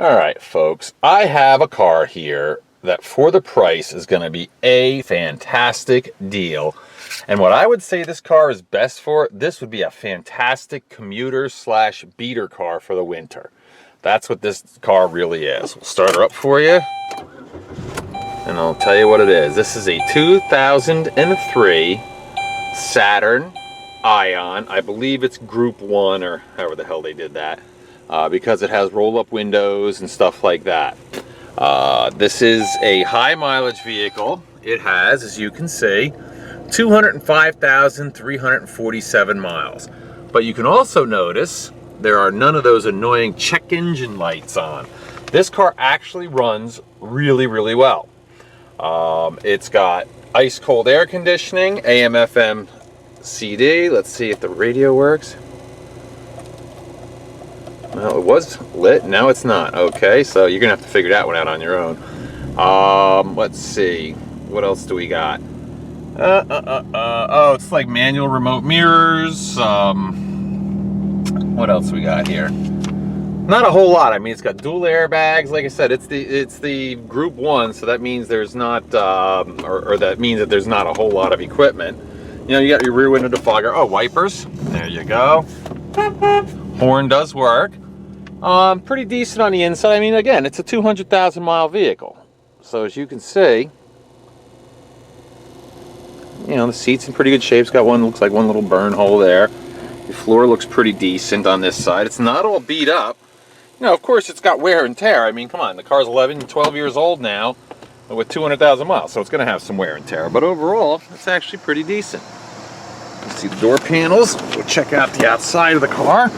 All right, folks, I have a car here that for the price is going to be a fantastic deal. And what I would say this car is best for, this would be a fantastic commuter slash beater car for the winter. That's what this car really is. We'll start her up for you, and I'll tell you what it is. This is a 2003 Saturn Ion. I believe it's Group 1, or however the hell they did that. Because it has roll-up windows and stuff like that. This is a high mileage vehicle. It has, as you can see, 205,347 miles. But you can also notice there are none of those annoying check engine lights on. This car actually runs really, really well. It's got ice cold air conditioning, AM, FM, CD. Let's see if the radio works. Well, it was lit, now it's not. Okay, so you're gonna have to figure that one out on your own. Let's see, what else do we got? Oh, it's like manual remote mirrors. What else we got here? Not a whole lot. I mean, it's got dual airbags. Like I said, it's the Group 1, so that means there's not, or that means that there's not a whole lot of equipment. You know, you got your rear window defogger. Oh, wipers. There you go. Horn does work. Pretty decent on the inside. I mean, again, it's a 200,000 mile vehicle. So as you can see, you know, the seat's in pretty good shape. It's got one, looks like one little burn hole there. The floor looks pretty decent on this side. It's not all beat up. You know, of course, it's got wear and tear. I mean, come on, the car's 11, 12 years old now with 200,000 miles, so it's going to have some wear and tear. But overall, it's actually pretty decent. You see the door panels. We'll check out the outside of the car.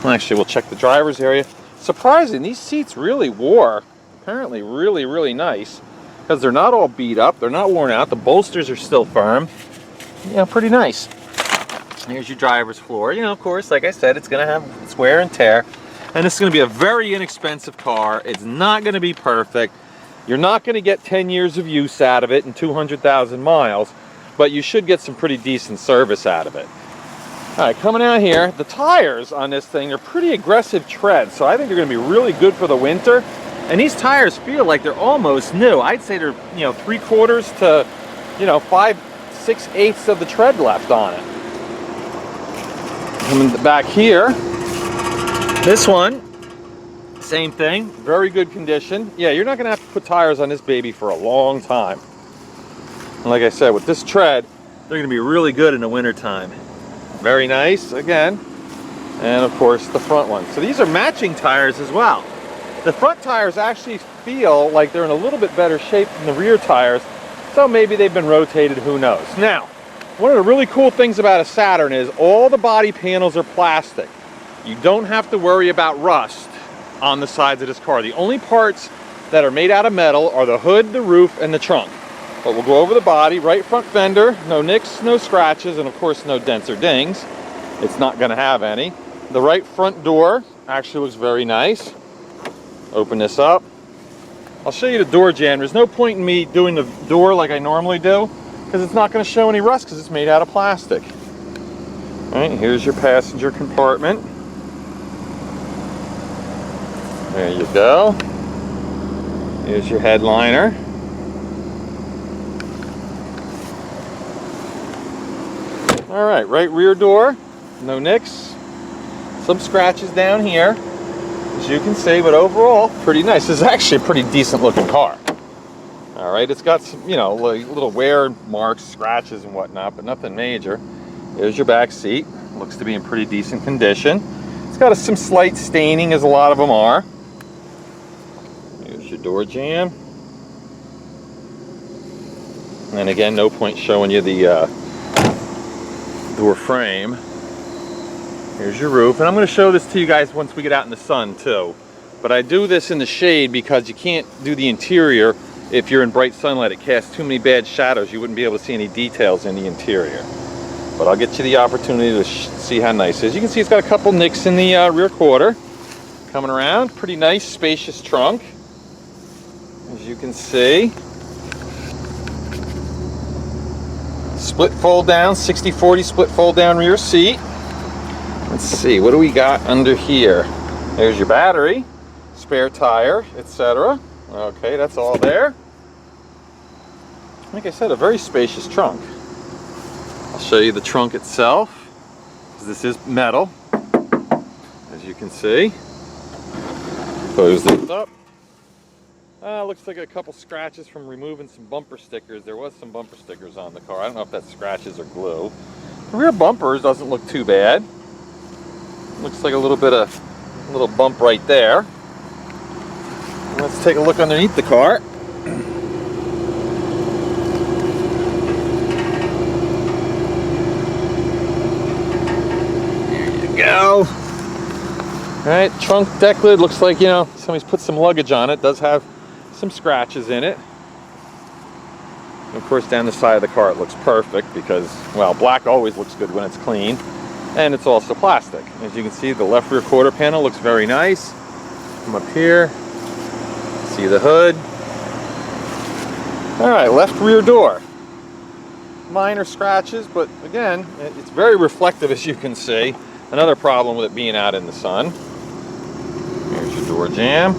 Well, actually, we'll check the driver's area. Surprising, these seats really wore. Apparently really, really nice. Because they're not all beat up. They're not worn out. The bolsters are still firm. You know, pretty nice. Here's your driver's floor. You know, of course, like I said, it's going to have its wear and tear. And this is going to be a very inexpensive car. It's not going to be perfect. You're not going to get 10 years of use out of it and 200,000 miles. But you should get some pretty decent service out of it. All right, coming out here, the tires on this thing are pretty aggressive tread, so I think they're going to be really good for the winter. And these tires feel like they're almost new. I'd say they're, you know, 3/4 to, you know, 5/6/8 of the tread left on it. Coming back here, this one, same thing, very good condition. Yeah, you're not going to have to put tires on this baby for a long time. And like I said, with this tread, they're going to be really good in the wintertime. Very nice, again. And of course, the front one. So these are matching tires as well. The front tires actually feel like they're in a little bit better shape than the rear tires. So maybe they've been rotated, who knows. Now, one of the really cool things about a Saturn is all the body panels are plastic. You don't have to worry about rust on the sides of this car. The only parts that are made out of metal are the hood, the roof, and the trunk. But we'll go over the body. Right front fender, no nicks, no scratches, and of course no dents or dings. It's not going to have any. The right front door actually looks very nice. Open this up. I'll show you the door jamb. There's no point in me doing the door like I normally do, because it's not going to show any rust because it's made out of plastic. All right, here's your passenger compartment. There you go. Here's your headliner. All right, right rear door, no nicks, some scratches down here, as you can see, but overall, pretty nice. This is actually a pretty decent looking car. All right, it's got some, you know, little wear marks, scratches and whatnot, but nothing major. There's your back seat, looks to be in pretty decent condition. It's got some slight staining, as a lot of them are. Here's your door jamb. And again, no point showing you the door frame. Here's your roof, and I'm going to show this to you guys once we get out in the sun too. But I do this in the shade because you can't do the interior if you're in bright sunlight. It casts too many bad shadows. You wouldn't be able to see any details in the interior. But I'll get you the opportunity to see how nice it is. You can see it's got a couple nicks in the rear quarter. Coming around, pretty nice spacious trunk, as you can see. Split fold down, 60/40 split fold down rear seat. Let's see, what do we got under here? There's your battery. spare tire, etc. Okay, that's all there. Like I said, a very spacious trunk. I'll show you the trunk itself. This is metal, as you can see. Close this up. Looks like a couple scratches from removing some bumper stickers. There was some bumper stickers on the car. I don't know if that's scratches or glue. The rear bumpers doesn't look too bad. Looks like a little bump right there. Let's take a look underneath the car. There you go. All right, trunk deck lid looks like, you know, somebody's put some luggage on it. Does have some scratches in it. And of course, down the side of the car it looks perfect because, well, black always looks good when it's clean. And it's also plastic. As you can see, the left rear quarter panel looks very nice. Come up here, see the hood. All right, left rear door. Minor scratches, but again, it's very reflective, as you can see. Another problem with it being out in the sun. Here's your door jamb.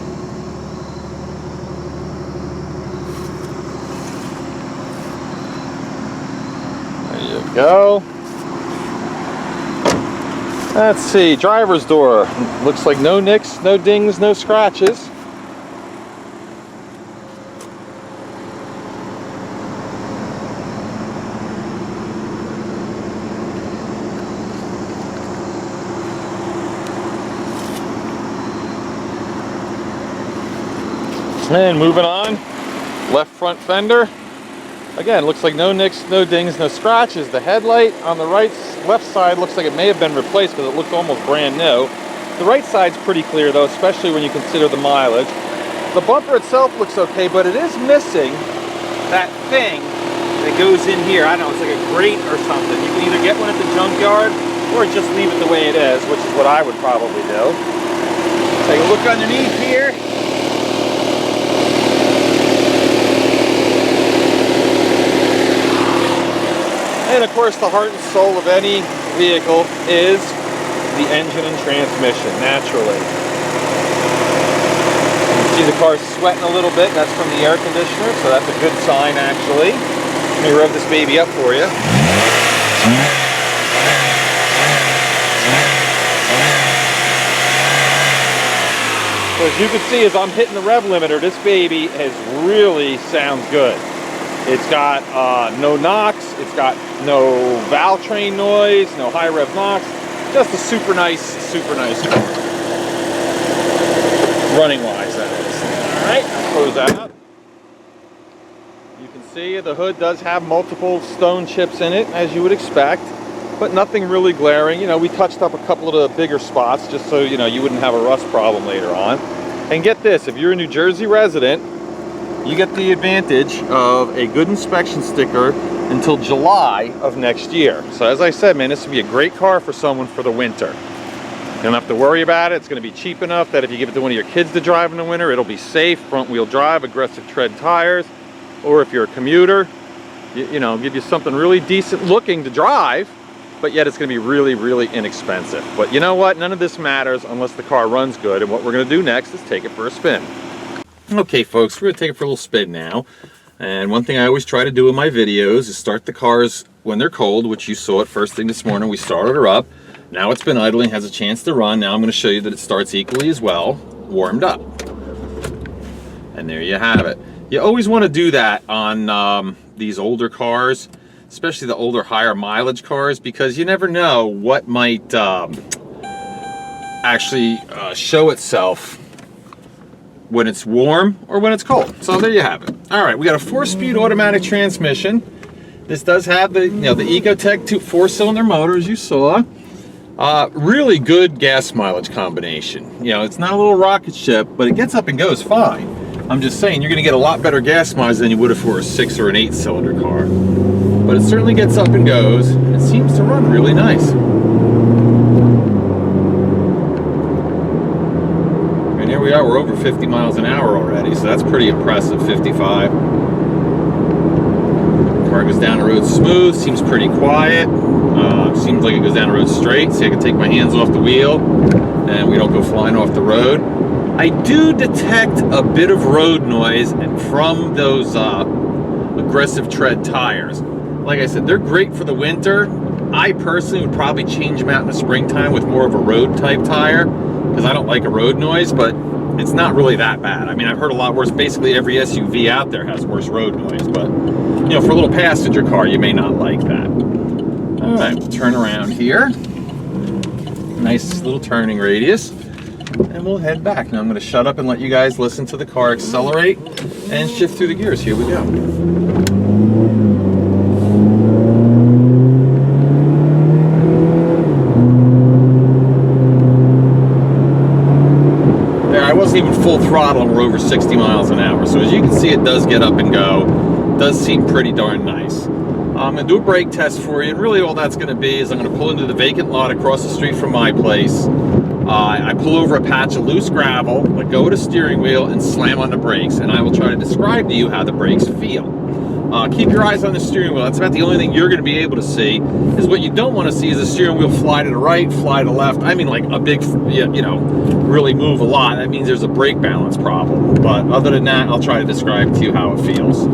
There you go. Let's see, driver's door. Looks like no nicks, no dings, no scratches. And moving on, left front fender. Again, looks like no nicks, no dings, no scratches. The headlight on the left side looks like it may have been replaced because it looks almost brand new. The right side's pretty clear though, especially when you consider the mileage. The bumper itself looks okay, but it is missing that thing that goes in here. I don't know, it's like a grate or something. You can either get one at the junkyard or just leave it the way it is, which is what I would probably do. Take a look underneath here. And of course, the heart and soul of any vehicle is the engine and transmission, naturally. You see the car's sweating a little bit. That's from the air conditioner, so that's a good sign, actually. Let me rev this baby up for you. So as you can see, as I'm hitting the rev limiter, this baby really sounds good. It's got no knocks, it's got no valve train noise, no high rev knocks. Just a super nice car. Running wise, that is. All right, close that up. You can see the hood does have multiple stone chips in it, as you would expect, but nothing really glaring. You know, we touched up a couple of the bigger spots just so, you know, you wouldn't have a rust problem later on. And get this, if you're a New Jersey resident, you get the advantage of a good inspection sticker until July of next year. So as I said, man, this would be a great car for someone for the winter. You don't have to worry about it. It's going to be cheap enough that if you give it to one of your kids to drive in the winter, it'll be safe, front wheel drive, aggressive tread tires. Or if you're a commuter, you know, give you something really decent looking to drive, but yet it's going to be really, really inexpensive. But you know what? None of this matters unless the car runs good. And what we're going to do next is take it for a spin. Okay folks, we're going to take it for a little spin now. And one thing I always try to do in my videos is start the cars when they're cold, which you saw it first thing this morning. We started her up. Now it's been idling, has a chance to run. Now I'm going to show you that it starts equally as well, warmed up. And there you have it. You always want to do that on these older cars, especially the older higher mileage cars, because you never know what might actually show itself when it's warm or when it's cold. So there you have it. All right, we got a 4-speed automatic transmission. This does have the, you know, the Ecotec 4-cylinder motor, as you saw. Really good gas mileage combination. You know, it's not a little rocket ship, but it gets up and goes fine. I'm just saying, you're gonna get a lot better gas mileage than you would have for a 6 or an 8-cylinder car. But it certainly gets up and goes. It seems to run really nice. Here we are, we're over 50 miles an hour already, so that's pretty impressive, 55. Car goes down the road smooth, seems pretty quiet. Seems like it goes down the road straight, so I can take my hands off the wheel and we don't go flying off the road. I do detect a bit of road noise from those aggressive tread tires. Like I said, they're great for the winter. I personally would probably change them out in the springtime with more of a road type tire, because I don't like a road noise, but it's not really that bad. I mean, I've heard a lot worse. Basically every SUV out there has worse road noise, but you know, for a little passenger car, you may not like that. All right, we'll turn around here. Nice little turning radius, and we'll head back. Now I'm going to shut up and let you guys listen to the car accelerate and shift through the gears. Here we go. I wasn't even full throttle and we're over 60 miles an hour. So as you can see, it does get up and go. It does seem pretty darn nice. I'm going to do a brake test for you, and really all that's going to be is I'm going to pull into the vacant lot across the street from my place. I pull over a patch of loose gravel, let go of the steering wheel, and slam on the brakes, and I will try to describe to you how the brakes feel. Keep your eyes on the steering wheel. That's about the only thing you're going to be able to see. Is what you don't want to see is the steering wheel fly to the right, fly to the left. I mean, like a big, you know, really move a lot. That means there's a brake balance problem. But other than that, I'll try to describe to you how it feels.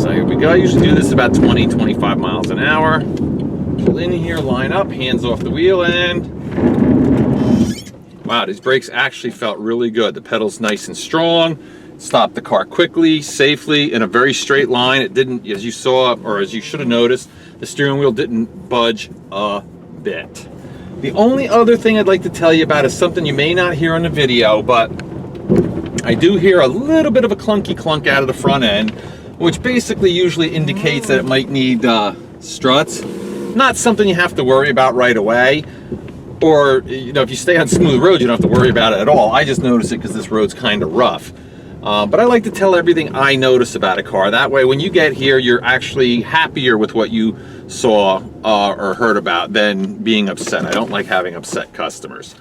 So here we go. I usually do this about 20, 25 miles an hour. Pull in here, line up, hands off the wheel, and wow, these brakes actually felt really good. The pedal's nice and strong. Stopped the car quickly, safely, in a very straight line. It didn't, as you saw, or as you should have noticed, the steering wheel didn't budge a bit. The only other thing I'd like to tell you about is something you may not hear on the video, but I do hear a little bit of a clunky clunk out of the front end, which basically usually indicates that it might need struts. Not something you have to worry about right away. Or, you know, if you stay on smooth roads, you don't have to worry about it at all. I just notice it because this road's kind of rough. But I like to tell everything I notice about a car. That way, when you get here, you're actually happier with what you saw or heard about than being upset. I don't like having upset customers.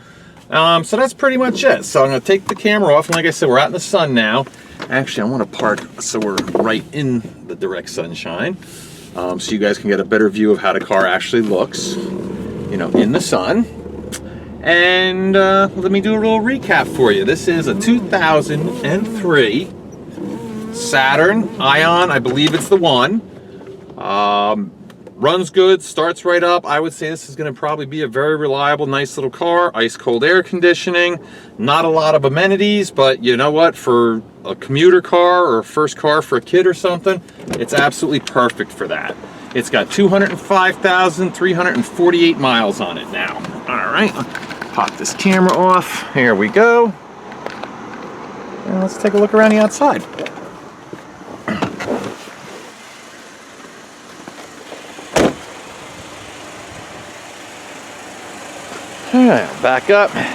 So that's pretty much it. So I'm going to take the camera off. And like I said, we're out in the sun now. Actually, I want to park so we're right in the direct sunshine. So you guys can get a better view of how the car actually looks, you know, in the sun. And let me do a little recap for you. This is a 2003 Saturn Ion. I believe it's the one. Runs good, starts right up. I would say this is going to probably be a very reliable, nice little car. Ice cold air conditioning. Not a lot of amenities, but you know what? For a commuter car or a first car for a kid or something, it's absolutely perfect for that. It's got 205,348 miles on it now. All right. Pop this camera off. Here we go. And let's take a look around the outside. All right, back up. And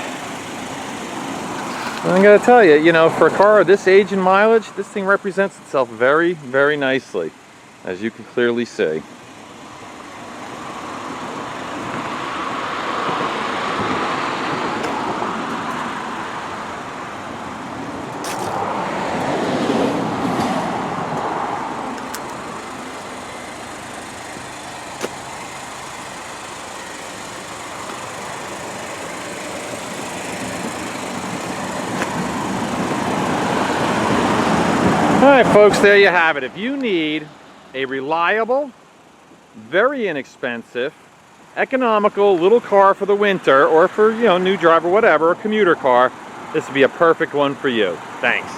I gotta tell you, you know, for a car of this age and mileage, this thing represents itself very, very nicely, as you can clearly see. All right, folks, there you have it. If you need a reliable, very inexpensive, economical little car for the winter, or for, you know, new driver, whatever, a commuter car, this would be a perfect one for you. Thanks.